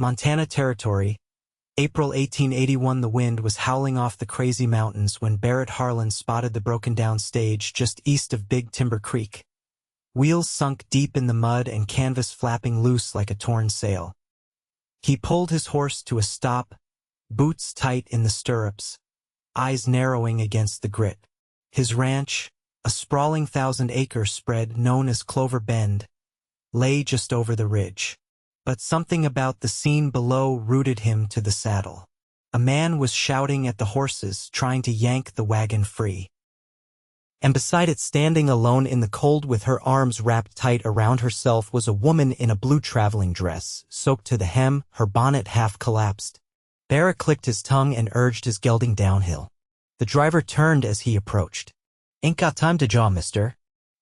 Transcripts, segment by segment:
Montana Territory, April 1881. The wind was howling off the crazy mountains when Barrett Harlan spotted the broken-down stage just east of Big Timber Creek. Wheels sunk deep in the mud and canvas flapping loose like a torn sail. He pulled his horse to a stop, boots tight in the stirrups, eyes narrowing against the grit. His ranch, a sprawling 1,000-acre spread known as Clover Bend, lay just over the ridge. But something about the scene below rooted him to the saddle. A man was shouting at the horses, trying to yank the wagon free. And beside it, standing alone in the cold with her arms wrapped tight around herself, was a woman in a blue traveling dress, soaked to the hem, her bonnet half collapsed. Barrett clicked his tongue and urged his gelding downhill. The driver turned as he approached. "Ain't got time to jaw, mister."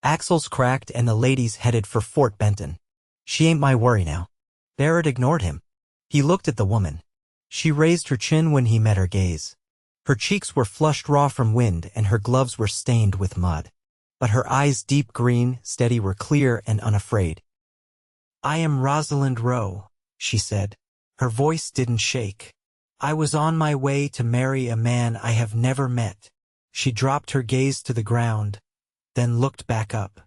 Axles cracked and the ladies headed for Fort Benton. "She ain't my worry now." Barrett ignored him. He looked at the woman. She raised her chin when he met her gaze. Her cheeks were flushed raw from wind and her gloves were stained with mud. But her eyes, deep green, steady, were clear and unafraid. "I am Rosalind Rowe," she said. Her voice didn't shake. "I was on my way to marry a man I have never met." She dropped her gaze to the ground, then looked back up.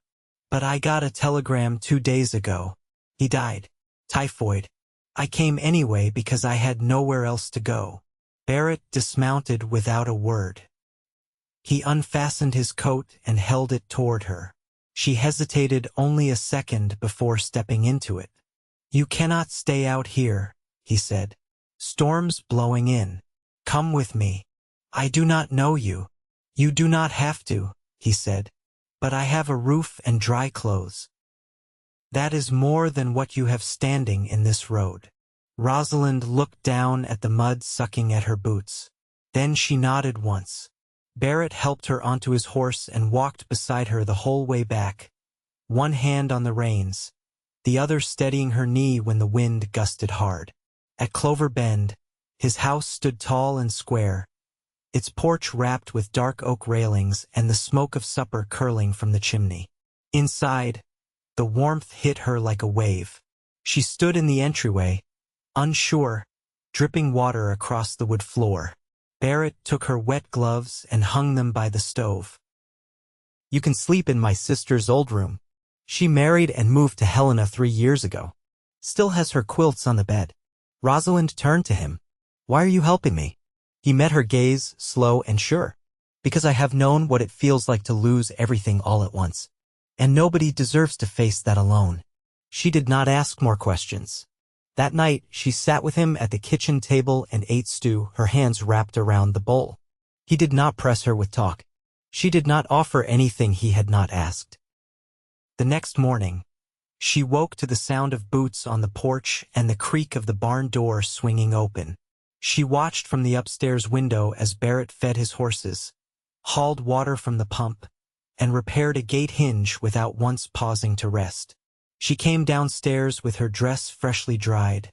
"But I got a telegram 2 days ago. He died. Typhoid. I came anyway because I had nowhere else to go." Barrett dismounted without a word. He unfastened his coat and held it toward her. She hesitated only a second before stepping into it. "You cannot stay out here," he said. "Storm's blowing in. Come with me." "I do not know you." "You do not have to," he said. "But I have a roof and dry clothes. That is more than what you have standing in this road." Rosalind looked down at the mud sucking at her boots. Then she nodded once. Barrett helped her onto his horse and walked beside her the whole way back, one hand on the reins, the other steadying her knee when the wind gusted hard. At Clover Bend, his house stood tall and square, its porch wrapped with dark oak railings and the smoke of supper curling from the chimney. Inside, the warmth hit her like a wave. She stood in the entryway, unsure, dripping water across the wood floor. Barrett took her wet gloves and hung them by the stove. "You can sleep in my sister's old room. She married and moved to Helena 3 years ago. Still has her quilts on the bed." Rosalind turned to him. "Why are you helping me?" He met her gaze, slow and sure. "Because I have known what it feels like to lose everything all at once. And nobody deserves to face that alone." She did not ask more questions. That night, she sat with him at the kitchen table and ate stew, her hands wrapped around the bowl. He did not press her with talk. She did not offer anything he had not asked. The next morning, she woke to the sound of boots on the porch and the creak of the barn door swinging open. She watched from the upstairs window as Barrett fed his horses, hauled water from the pump, and repaired a gate hinge without once pausing to rest. She came downstairs with her dress freshly dried,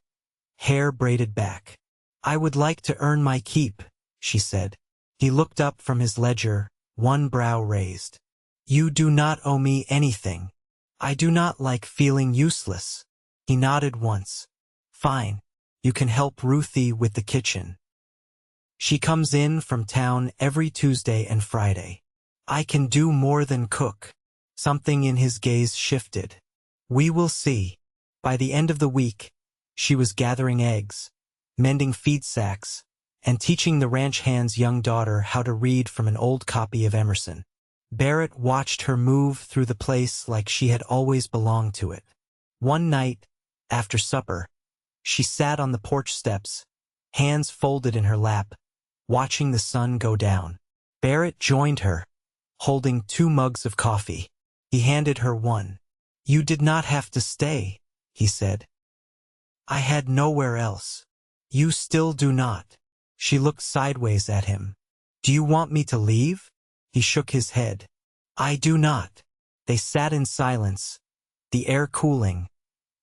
hair braided back. "I would like to earn my keep," she said. He looked up from his ledger, one brow raised. "You do not owe me anything. I do not like feeling useless." He nodded once. "Fine. You can help Ruthie with the kitchen. She comes in from town every Tuesday and Friday. I can do more than cook." Something in his gaze shifted. "We will see." By the end of the week, she was gathering eggs, mending feed sacks, and teaching the ranch hand's young daughter how to read from an old copy of Emerson. Barrett watched her move through the place like she had always belonged to it. One night, after supper, she sat on the porch steps, hands folded in her lap, watching the sun go down. Barrett joined her, holding 2 mugs of coffee. He handed her one. "You did not have to stay," he said. "I had nowhere else." "You still do not." She looked sideways at him. "Do you want me to leave?" He shook his head. "I do not." They sat in silence, the air cooling,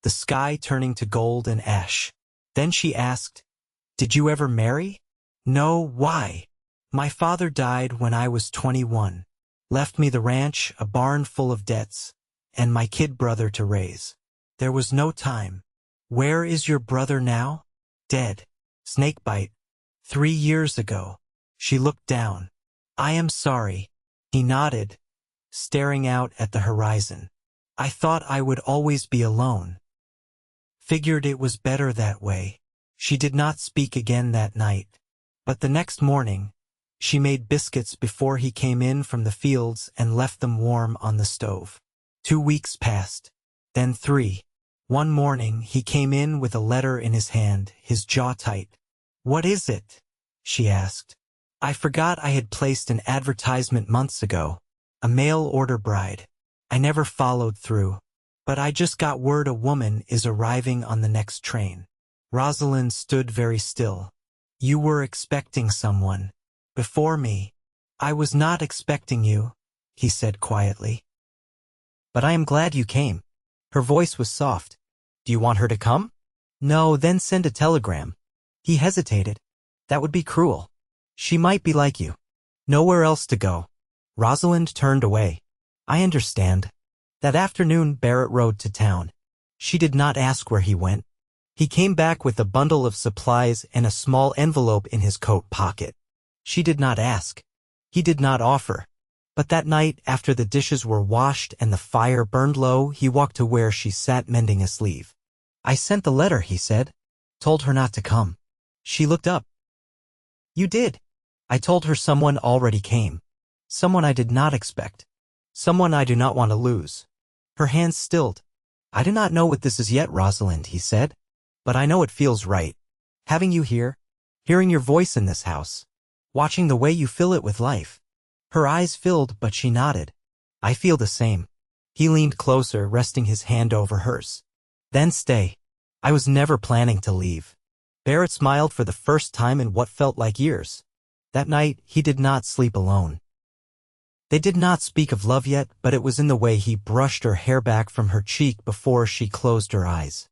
the sky turning to gold and ash. Then she asked, "Did you ever marry?" "No, why?" "My father died when I was 21. Left me the ranch, a barn full of debts, and my kid brother to raise. There was no time. Where is your brother now? Dead. Snakebite. 3 years ago. She looked down. I am sorry. He nodded, staring out at the horizon. I thought I would always be alone. Figured it was better that way. She did not speak again that night. But the next morning, she made biscuits before he came in from the fields and left them warm on the stove. 2 weeks passed. Then 3. One morning he came in with a letter in his hand, his jaw tight. What is it? She asked. I forgot I had placed an advertisement months ago. A mail-order bride. I never followed through. But I just got word a woman is arriving on the next train. Rosalind stood very still. You were expecting someone. Before me. I was not expecting you, he said quietly. But I am glad you came. Her voice was soft. Do you want her to come? No, then send a telegram. He hesitated. That would be cruel. She might be like you. Nowhere else to go. Rosalind turned away. I understand. That afternoon Barrett rode to town. She did not ask where he went. He came back with a bundle of supplies and a small envelope in his coat pocket. She did not ask. He did not offer. But that night, after the dishes were washed and the fire burned low, he walked to where she sat mending a sleeve. I sent the letter, he said. Told her not to come. She looked up. You did. I told her someone already came. Someone I did not expect. Someone I do not want to lose. Her hands stilled. I do not know what this is yet, Rosalind, he said. But I know it feels right. Having you here, hearing your voice in this house, watching the way you fill it with life. Her eyes filled, but she nodded. I feel the same. He leaned closer, resting his hand over hers. Then stay. I was never planning to leave. Barrett smiled for the first time in what felt like years. That night, he did not sleep alone. They did not speak of love yet, but it was in the way he brushed her hair back from her cheek before she closed her eyes.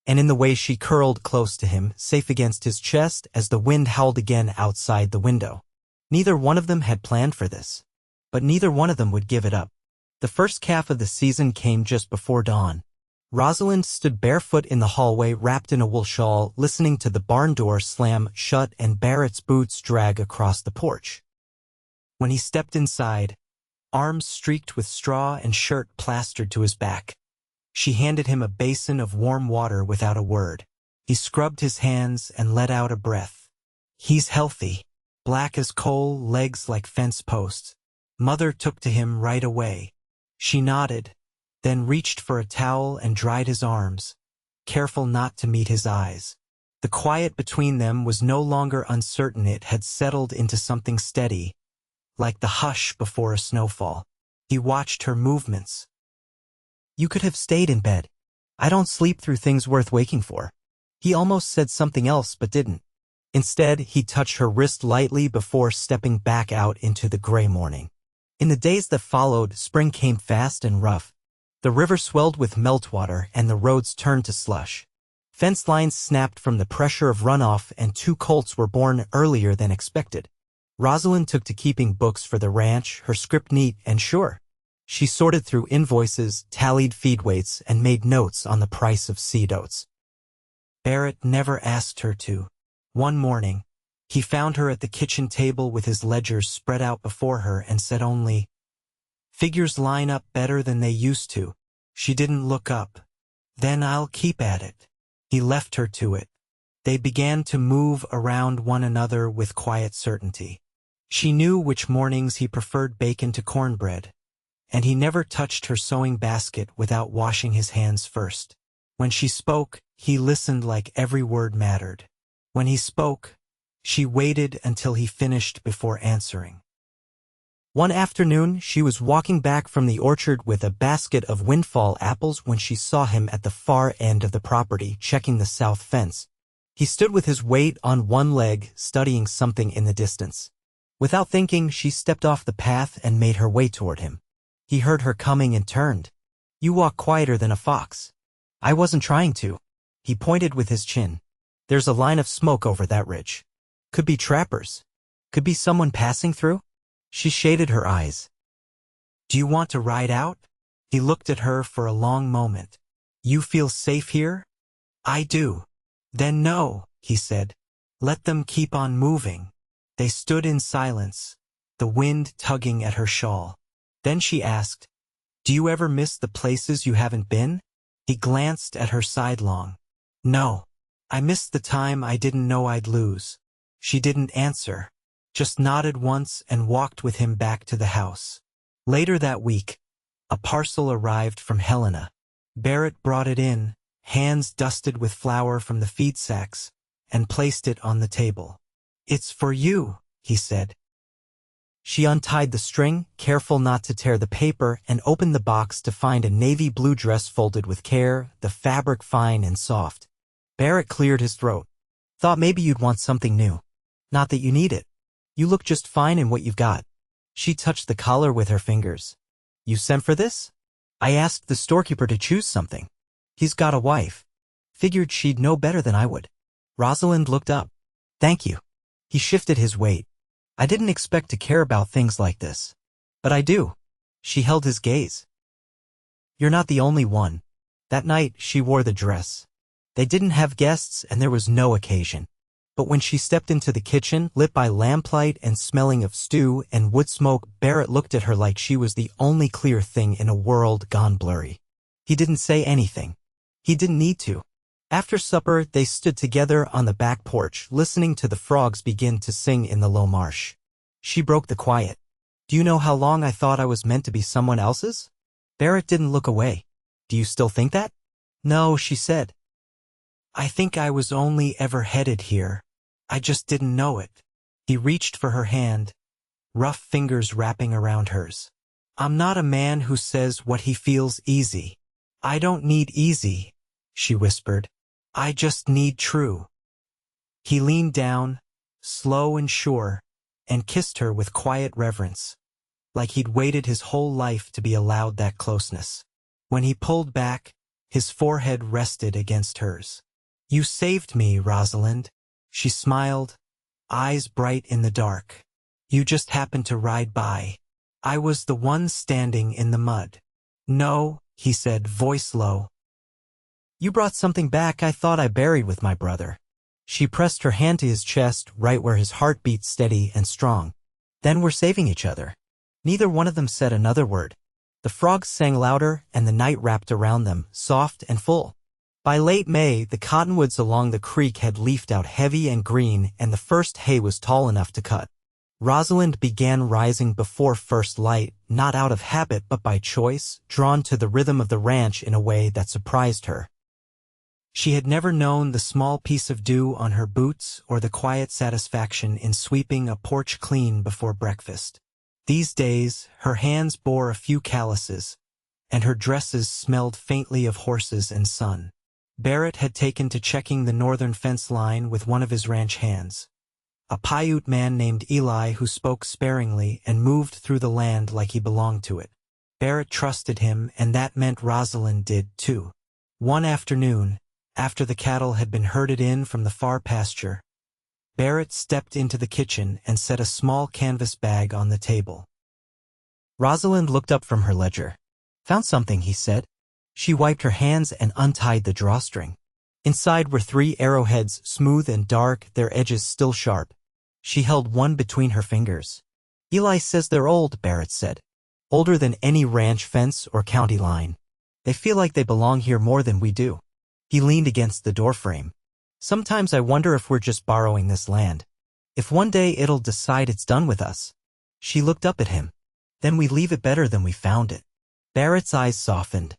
And in the way she curled close to him, safe against his chest as the wind howled again outside the window. Neither one of them had planned for this. But neither one of them would give it up. The first calf of the season came just before dawn. Rosalind stood barefoot in the hallway wrapped in a wool shawl, listening to the barn door slam shut and Barrett's boots drag across the porch. When he stepped inside, arms streaked with straw and shirt plastered to his back, she handed him a basin of warm water without a word. He scrubbed his hands and let out a breath. He's healthy, black as coal, legs like fence posts. Mother took to him right away. She nodded, then reached for a towel and dried his arms, careful not to meet his eyes. The quiet between them was no longer uncertain. It had settled into something steady, like the hush before a snowfall. He watched her movements. You could have stayed in bed. I don't sleep through things worth waking for. He almost said something else but didn't. Instead, he touched her wrist lightly before stepping back out into the gray morning. In the days that followed, spring came fast and rough. The river swelled with meltwater and the roads turned to slush. Fence lines snapped from the pressure of runoff and 2 colts were born earlier than expected. Rosalind took to keeping books for the ranch, her script neat and sure. She sorted through invoices, tallied feed weights, and made notes on the price of seed oats. Barrett never asked her to. One morning, he found her at the kitchen table with his ledgers spread out before her and said only, "Figures line up better than they used to." She didn't look up. "Then I'll keep at it." He left her to it. They began to move around one another with quiet certainty. She knew which mornings he preferred bacon to cornbread, and he never touched her sewing basket without washing his hands first. When she spoke, he listened like every word mattered. When he spoke, she waited until he finished before answering. One afternoon, she was walking back from the orchard with a basket of windfall apples when she saw him at the far end of the property, checking the south fence. He stood with his weight on one leg, studying something in the distance. Without thinking, she stepped off the path and made her way toward him. He heard her coming and turned. "You walk quieter than a fox." "I wasn't trying to." He pointed with his chin. "There's a line of smoke over that ridge. Could be trappers. Could be someone passing through." She shaded her eyes. "Do you want to ride out?" He looked at her for a long moment. "You feel safe here?" I do. Then no, he said. Let them keep on moving. They stood in silence, the wind tugging at her shawl. Then she asked, do you ever miss the places you haven't been? He glanced at her sidelong. No. I missed the time I didn't know I'd lose. She didn't answer, just nodded once and walked with him back to the house. Later that week, a parcel arrived from Helena. Barrett brought it in, hands dusted with flour from the feed sacks, and placed it on the table. It's for you, he said. She untied the string, careful not to tear the paper, and opened the box to find a navy blue dress folded with care, the fabric fine and soft. Barrett cleared his throat. Thought maybe you'd want something new. Not that you need it. You look just fine in what you've got. She touched the collar with her fingers. You sent for this? I asked the storekeeper to choose something. He's got a wife. Figured she'd know better than I would. Rosalind looked up. Thank you. He shifted his weight. I didn't expect to care about things like this. But I do. She held his gaze. You're not the only one. That night, she wore the dress. They didn't have guests and there was no occasion. But when she stepped into the kitchen, lit by lamplight and smelling of stew and wood smoke, Barrett looked at her like she was the only clear thing in a world gone blurry. He didn't say anything. He didn't need to. After supper, they stood together on the back porch, listening to the frogs begin to sing in the low marsh. She broke the quiet. Do you know how long I thought I was meant to be someone else's? Barrett didn't look away. Do you still think that? No, she said. I think I was only ever headed here. I just didn't know it. He reached for her hand, rough fingers wrapping around hers. I'm not a man who says what he feels easy. I don't need easy, she whispered. I just need true. He leaned down, slow and sure, and kissed her with quiet reverence, like he'd waited his whole life to be allowed that closeness. When he pulled back, his forehead rested against hers. You saved me, Rosalind. She smiled, eyes bright in the dark. You just happened to ride by. I was the one standing in the mud. No, he said, voice low. You brought something back I thought I buried with my brother. She pressed her hand to his chest, right where his heart beat steady and strong. Then we're saving each other. Neither one of them said another word. The frogs sang louder and the night wrapped around them, soft and full. By late May, the cottonwoods along the creek had leafed out heavy and green and the first hay was tall enough to cut. Rosalind began rising before first light, not out of habit but by choice, drawn to the rhythm of the ranch in a way that surprised her. She had never known the small piece of dew on her boots or the quiet satisfaction in sweeping a porch clean before breakfast. These days, her hands bore a few calluses, and her dresses smelled faintly of horses and sun. Barrett had taken to checking the northern fence line with one of his ranch hands. A Paiute man named Eli who spoke sparingly and moved through the land like he belonged to it. Barrett trusted him, and that meant Rosalind did too. One afternoon, after the cattle had been herded in from the far pasture, Barrett stepped into the kitchen and set a small canvas bag on the table. Rosalind looked up from her ledger. Found something, he said. She wiped her hands and untied the drawstring. Inside were 3 arrowheads, smooth and dark, their edges still sharp. She held one between her fingers. Eli says they're old, Barrett said. Older than any ranch fence or county line. They feel like they belong here more than we do. He leaned against the doorframe. Sometimes I wonder if we're just borrowing this land. If one day it'll decide it's done with us. She looked up at him. Then we leave it better than we found it. Barrett's eyes softened.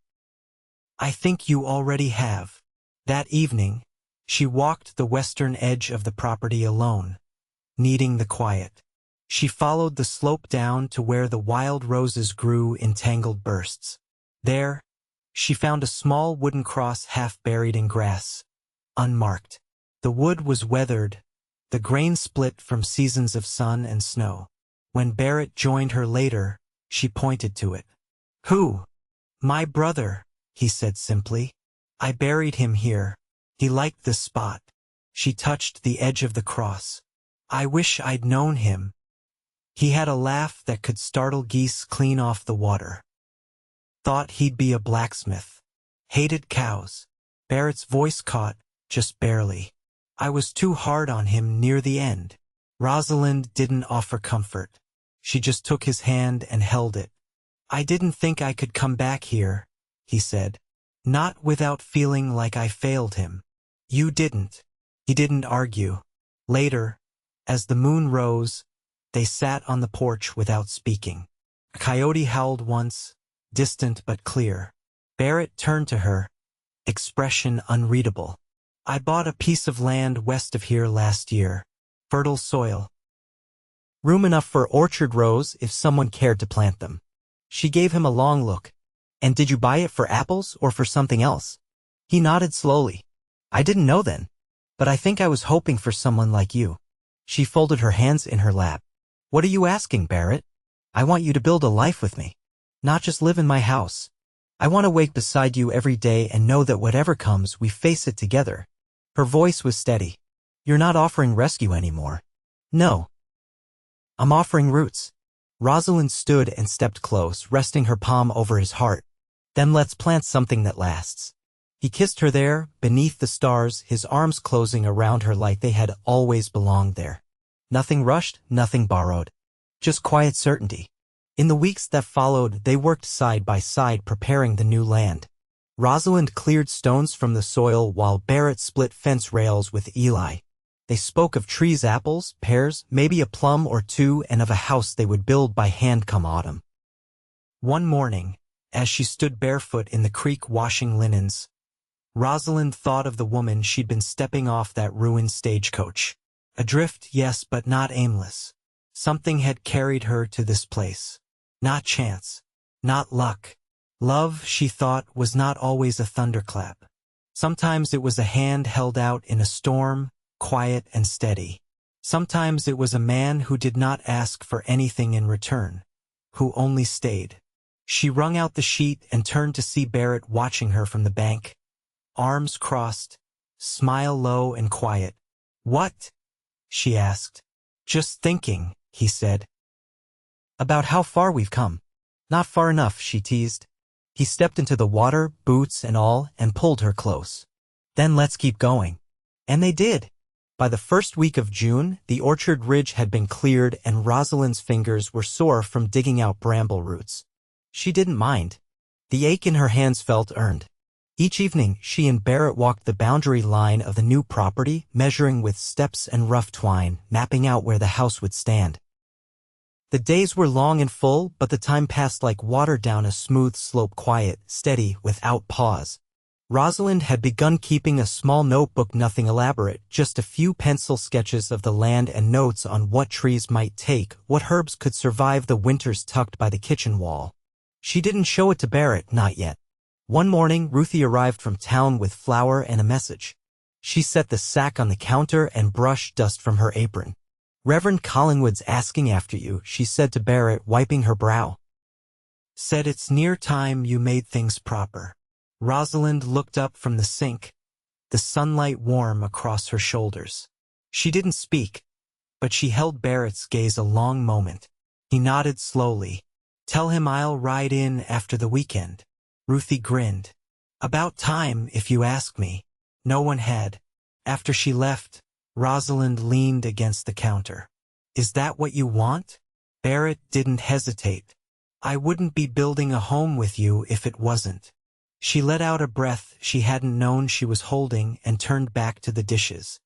I think you already have. That evening, she walked the western edge of the property alone, needing the quiet. She followed the slope down to where the wild roses grew in tangled bursts. There, she found a small wooden cross half buried in grass, unmarked. The wood was weathered, the grain split from seasons of sun and snow. When Barrett joined her later, she pointed to it. Who? My brother, he said simply. I buried him here. He liked the spot. She touched the edge of the cross. I wish I'd known him. He had a laugh that could startle geese clean off the water. Thought he'd be a blacksmith. Hated cows. Barrett's voice caught, just barely. I was too hard on him near the end. Rosalind didn't offer comfort. She just took his hand and held it. I didn't think I could come back here, he said. Not without feeling like I failed him. You didn't. He didn't argue. Later, as the moon rose, they sat on the porch without speaking. A coyote howled once, distant but clear. Barrett turned to her, expression unreadable. I bought a piece of land west of here last year. Fertile soil. Room enough for orchard rows if someone cared to plant them. She gave him a long look. And did you buy it for apples or for something else? He nodded slowly. I didn't know then. But I think I was hoping for someone like you. She folded her hands in her lap. What are you asking, Barrett? I want you to build a life with me. Not just live in my house. I want to wake beside you every day and know that whatever comes, we face it together. Her voice was steady. You're not offering rescue anymore. No. I'm offering roots. Rosalind stood and stepped close, resting her palm over his heart. Then let's plant something that lasts. He kissed her there, beneath the stars, his arms closing around her like they had always belonged there. Nothing rushed, nothing borrowed. Just quiet certainty. In the weeks that followed, they worked side by side preparing the new land. Rosalind cleared stones from the soil while Barrett split fence rails with Eli. They spoke of trees, apples, pears, maybe a plum or two, and of a house they would build by hand come autumn. One morning, as she stood barefoot in the creek washing linens, Rosalind thought of the woman she'd been stepping off that ruined stagecoach. Adrift, yes, but not aimless. Something had carried her to this place. Not chance. Not luck. Love, she thought, was not always a thunderclap. Sometimes it was a hand held out in a storm, quiet and steady. Sometimes it was a man who did not ask for anything in return, who only stayed. She wrung out the sheet and turned to see Barrett watching her from the bank. Arms crossed, smile low and quiet. What? She asked. Just thinking, he said. About how far we've come. Not far enough, she teased. He stepped into the water, boots and all, and pulled her close. Then let's keep going. And they did. By the first week of June, the orchard ridge had been cleared and Rosalind's fingers were sore from digging out bramble roots. She didn't mind. The ache in her hands felt earned. Each evening, she and Barrett walked the boundary line of the new property, measuring with steps and rough twine, mapping out where the house would stand. The days were long and full, but the time passed like water down a smooth slope, quiet, steady, without pause. Rosalind had begun keeping a small notebook, nothing elaborate, just a few pencil sketches of the land and notes on what trees might take, what herbs could survive the winters tucked by the kitchen wall. She didn't show it to Barrett, not yet. One morning, Ruthie arrived from town with flour and a message. She set the sack on the counter and brushed dust from her apron. Reverend Collingwood's asking after you, she said to Barrett, wiping her brow. Said it's near time you made things proper. Rosalind looked up from the sink, the sunlight warm across her shoulders. She didn't speak, but she held Barrett's gaze a long moment. He nodded slowly. Tell him I'll ride in after the weekend. Ruthie grinned. About time, if you ask me. No one had. After she left, Rosalind leaned against the counter. Is that what you want? Barrett didn't hesitate. I wouldn't be building a home with you if it wasn't. She let out a breath she hadn't known she was holding and turned back to the dishes.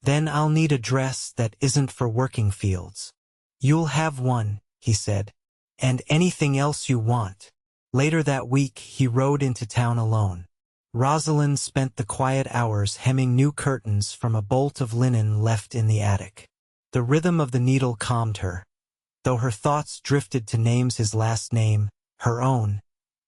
Then I'll need a dress that isn't for working fields. You'll have one, he said. And anything else you want. Later that week, he rode into town alone. Rosalind spent the quiet hours hemming new curtains from a bolt of linen left in the attic. The rhythm of the needle calmed her, though her thoughts drifted to names, his last name, her own,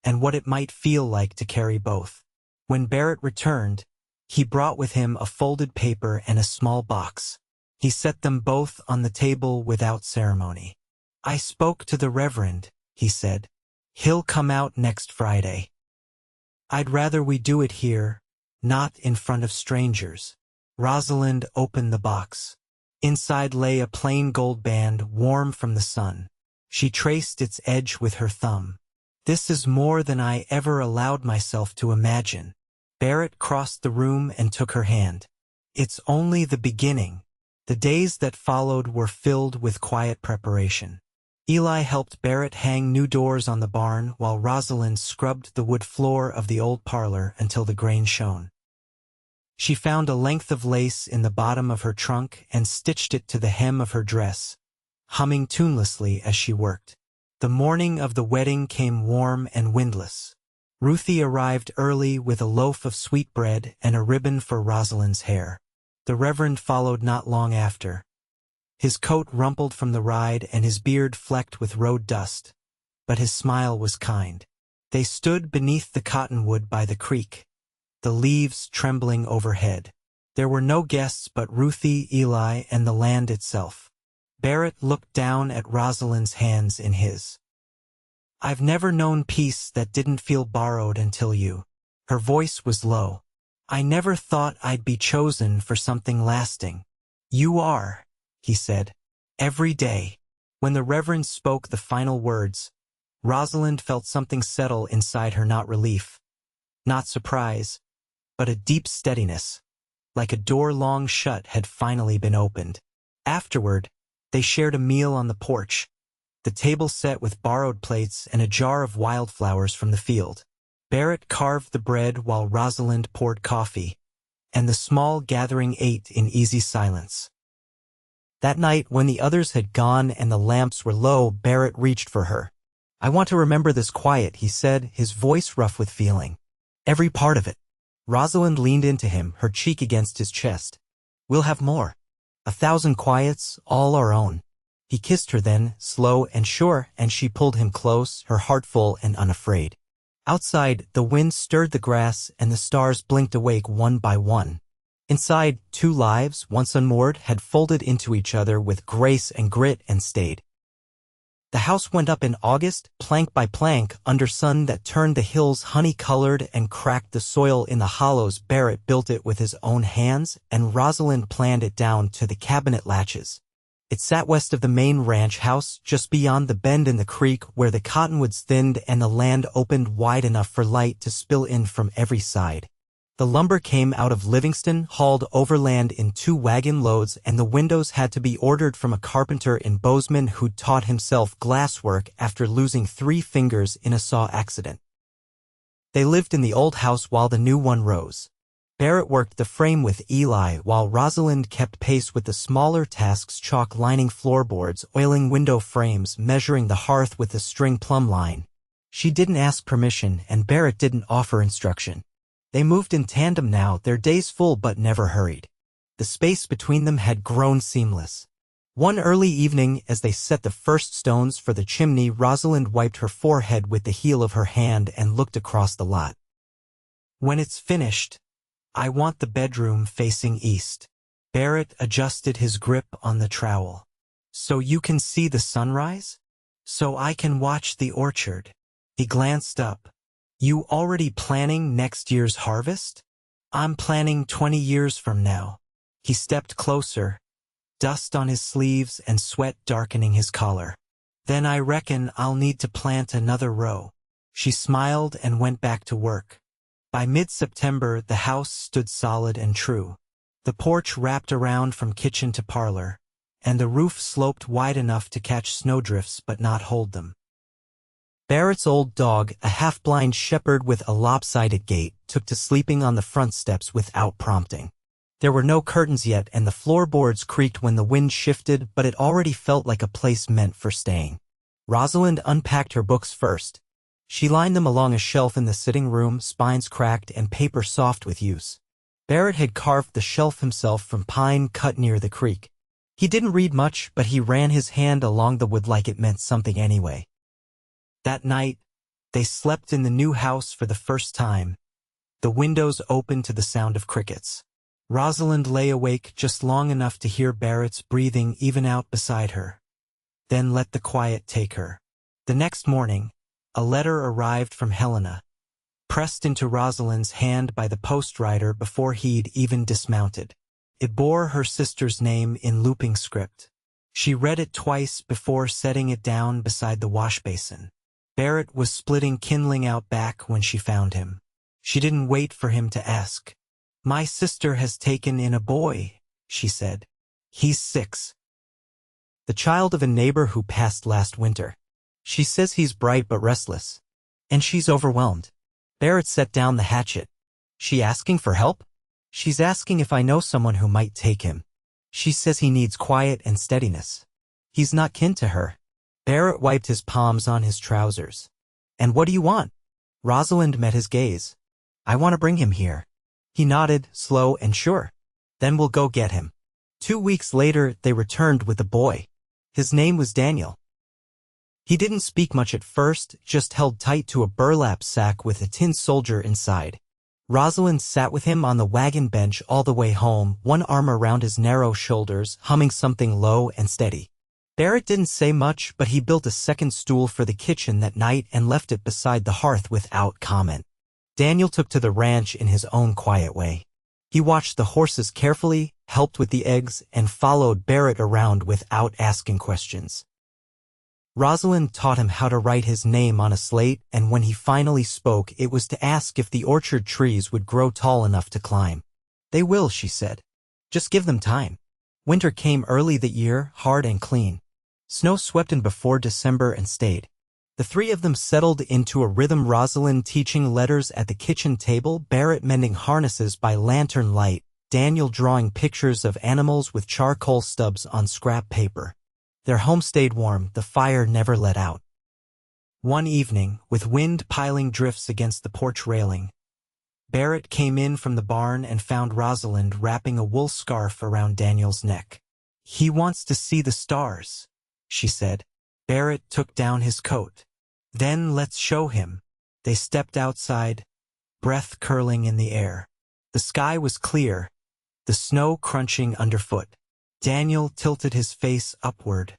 and what it might feel like to carry both. When Barrett returned, he brought with him a folded paper and a small box. He set them both on the table without ceremony. I spoke to the Reverend, he said. He'll come out next Friday. I'd rather we do it here, not in front of strangers. Rosalind opened the box. Inside lay a plain gold band, warm from the sun. She traced its edge with her thumb. This is more than I ever allowed myself to imagine. Barrett crossed the room and took her hand. It's only the beginning. The days that followed were filled with quiet preparation. Eli helped Barrett hang new doors on the barn while Rosalind scrubbed the wood floor of the old parlor until the grain shone. She found a length of lace in the bottom of her trunk and stitched it to the hem of her dress, humming tunelessly as she worked. The morning of the wedding came warm and windless. Ruthie arrived early with a loaf of sweetbread and a ribbon for Rosalind's hair. The Reverend followed not long after. His coat rumpled from the ride and his beard flecked with road dust, but his smile was kind. They stood beneath the cottonwood by the creek, the leaves trembling overhead. There were no guests but Ruthie, Eli, and the land itself. Barrett looked down at Rosalind's hands in his. I've never known peace that didn't feel borrowed until you. Her voice was low. I never thought I'd be chosen for something lasting. You are, he said. Every day. When the Reverend spoke the final words, Rosalind felt something settle inside her, not relief, not surprise, but a deep steadiness, like a door long shut had finally been opened. Afterward, they shared a meal on the porch, the table set with borrowed plates and a jar of wildflowers from the field. Barrett carved the bread while Rosalind poured coffee, and the small gathering ate in easy silence. That night, when the others had gone and the lamps were low, Barrett reached for her. I want to remember this quiet, he said, his voice rough with feeling. Every part of it. Rosalind leaned into him, her cheek against his chest. We'll have more. 1,000 quiets, all our own. He kissed her then, slow and sure, and she pulled him close, her heart full and unafraid. Outside, the wind stirred the grass and the stars blinked awake one by one. Inside, 2 lives, once unmoored, had folded into each other with grace and grit and stayed. The house went up in August, plank by plank, under sun that turned the hills honey-colored and cracked the soil in the hollows. Barrett built it with his own hands, and Rosalind planned it down to the cabinet latches. It sat west of the main ranch house, just beyond the bend in the creek where the cottonwoods thinned and the land opened wide enough for light to spill in from every side. The lumber came out of Livingston, hauled overland in 2 wagon loads, and the windows had to be ordered from a carpenter in Bozeman who'd taught himself glasswork after losing 3 fingers in a saw accident. They lived in the old house while the new one rose. Barrett worked the frame with Eli while Rosalind kept pace with the smaller tasks, chalk lining floorboards, oiling window frames, measuring the hearth with a string plumb line. She didn't ask permission, and Barrett didn't offer instruction. They moved in tandem now, their days full but never hurried. The space between them had grown seamless. One early evening, as they set the first stones for the chimney, Rosalind wiped her forehead with the heel of her hand and looked across the lot. When it's finished, I want the bedroom facing east. Barrett adjusted his grip on the trowel. So you can see the sunrise? So I can watch the orchard. He glanced up. You already planning next year's harvest? I'm planning 20 years from now. He stepped closer, dust on his sleeves and sweat darkening his collar. Then I reckon I'll need to plant another row. She smiled and went back to work. By mid-September, the house stood solid and true. The porch wrapped around from kitchen to parlor, and the roof sloped wide enough to catch snowdrifts but not hold them. Barrett's old dog, a half-blind shepherd with a lopsided gait, took to sleeping on the front steps without prompting. There were no curtains yet, and the floorboards creaked when the wind shifted, but it already felt like a place meant for staying. Rosalind unpacked her books first. She lined them along a shelf in the sitting room, spines cracked and paper soft with use. Barrett had carved the shelf himself from pine cut near the creek. He didn't read much, but he ran his hand along the wood like it meant something anyway. That night, they slept in the new house for the first time, the windows open to the sound of crickets. Rosalind lay awake just long enough to hear Barrett's breathing even out beside her, then let the quiet take her. The next morning, a letter arrived from Helena, pressed into Rosalind's hand by the post-rider before he'd even dismounted. It bore her sister's name in looping script. She read it twice before setting it down beside the wash basin. Barrett was splitting kindling out back when she found him. She didn't wait for him to ask. "My sister has taken in a boy," she said. "He's 6. The child of a neighbor who passed last winter. She says he's bright but restless. And she's overwhelmed." Barrett set down the hatchet. "She asking for help?" "She's asking if I know someone who might take him. She says he needs quiet and steadiness. He's not kin to her." Barrett wiped his palms on his trousers. "And what do you want?" Rosalind met his gaze. "I want to bring him here." He nodded, slow and sure. "Then we'll go get him." 2 weeks later, they returned with a boy. His name was Daniel. He didn't speak much at first, just held tight to a burlap sack with a tin soldier inside. Rosalind sat with him on the wagon bench all the way home, one arm around his narrow shoulders, humming something low and steady. Barrett didn't say much, but he built a second stool for the kitchen that night and left it beside the hearth without comment. Daniel took to the ranch in his own quiet way. He watched the horses carefully, helped with the eggs, and followed Barrett around without asking questions. Rosalind taught him how to write his name on a slate, and when he finally spoke, it was to ask if the orchard trees would grow tall enough to climb. "They will," she said. "Just give them time." Winter came early that year, hard and clean. Snow swept in before December and stayed. The three of them settled into a rhythm, Rosalind teaching letters at the kitchen table, Barrett mending harnesses by lantern light, Daniel drawing pictures of animals with charcoal stubs on scrap paper. Their home stayed warm, the fire never let out. One evening, with wind piling drifts against the porch railing, Barrett came in from the barn and found Rosalind wrapping a wool scarf around Daniel's neck. "He wants to see the stars," she said. Barrett took down his coat. "Then let's show him." They stepped outside, breath curling in the air. The sky was clear, the snow crunching underfoot. Daniel tilted his face upward,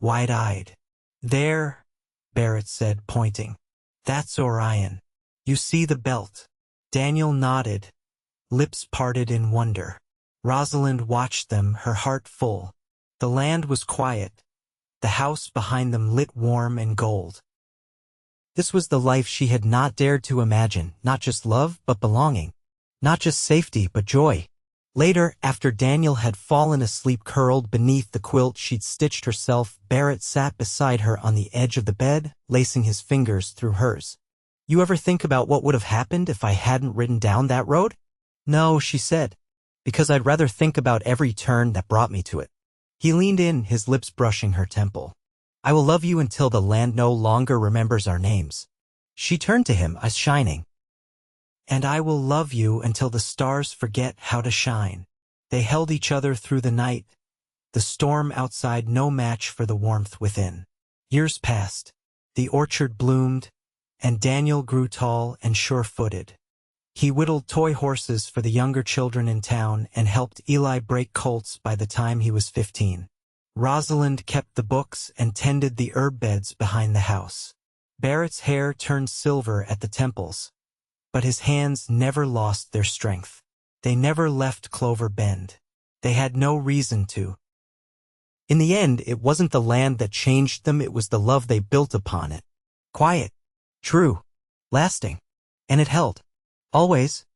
wide-eyed. "There," Barrett said, pointing. "That's Orion. You see the belt?" Daniel nodded, lips parted in wonder. Rosalind watched them, her heart full. The land was quiet, the house behind them lit warm and gold. This was the life she had not dared to imagine, not just love, but belonging. Not just safety, but joy. Later, after Daniel had fallen asleep curled beneath the quilt she'd stitched herself, Barrett sat beside her on the edge of the bed, lacing his fingers through hers. "You ever think about what would have happened if I hadn't ridden down that road?" "No," she said, "because I'd rather think about every turn that brought me to it." He leaned in, his lips brushing her temple. "I will love you until the land no longer remembers our names." She turned to him, eyes shining. "And I will love you until the stars forget how to shine." They held each other through the night, the storm outside no match for the warmth within. Years passed. The orchard bloomed, and Daniel grew tall and sure-footed. He whittled toy horses for the younger children in town and helped Eli break colts by the time he was 15. Rosalind kept the books and tended the herb beds behind the house. Barrett's hair turned silver at the temples, but his hands never lost their strength. They never left Clover Bend. They had no reason to. In the end, it wasn't the land that changed them, it was the love they built upon it. Quiet, true, lasting. And it held. Always.